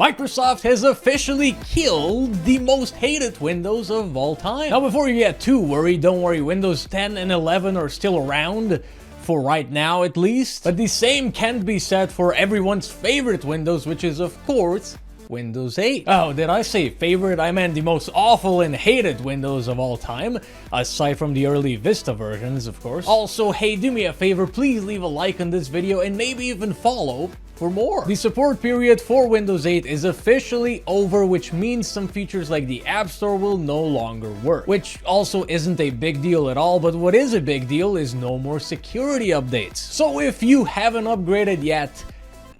Microsoft has officially killed the most hated Windows of all time. Now, before you get too worried, don't worry, Windows 10 and 11 are still around, for right now at least. But the same can't be said for everyone's favorite Windows, which is, of course, Windows 8. Oh, did I say favorite? I meant the most awful and hated Windows of all time, aside from the early Vista versions, of course. Also, hey, do me a favor, please leave a like on this video and maybe even follow for more. The support period for Windows 8 is officially over, which means some features like the App Store will no longer work, which also isn't a big deal at all, but what is a big deal is no more security updates. So if you haven't upgraded yet,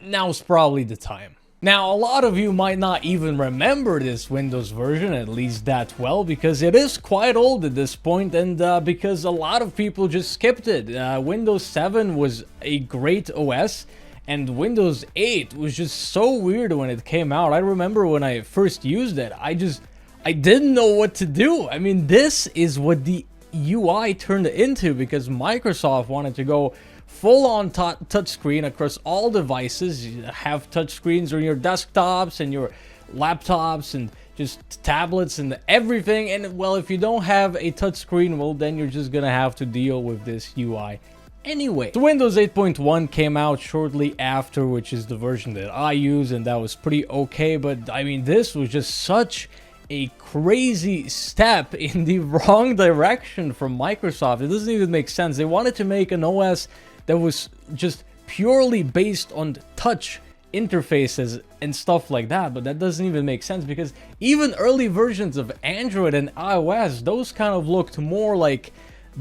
now's probably the time. Now, a lot of you might not even remember this Windows version, at least that well, because it is quite old at this point, and because a lot of people just skipped it. Windows 7 was a great OS, and Windows 8 was just so weird when it came out. I remember when I first used it, I didn't know what to do. I mean, this is what the UI turned into, because Microsoft wanted to go full-on touchscreen across all devices. You have touchscreens on your desktops and your laptops and just tablets and everything. And well, if you don't have a touchscreen, well, then you're just gonna have to deal with this UI anyway. So Windows 8.1 came out shortly after, which is the version that I use, and that was pretty okay. But I mean, this was just such a crazy step in the wrong direction from Microsoft. It doesn't even make sense. They wanted to make an OS that was just purely based on touch interfaces and stuff like that, but that doesn't even make sense, because even early versions of Android and iOS, those kind of looked more like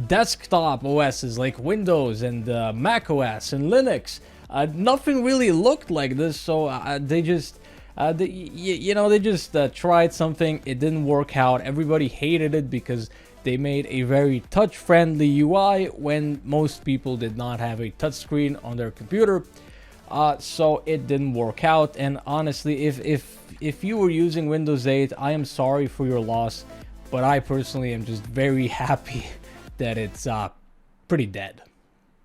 desktop OSs like Windows and Mac OS and Linux. Nothing really looked like this, so they just tried something. It didn't work out. Everybody hated it because they made a very touch-friendly UI when most people did not have a touchscreen on their computer. So it didn't work out. And honestly, if you were using Windows 8, I am sorry for your loss, but I personally am just very happy that it's pretty dead.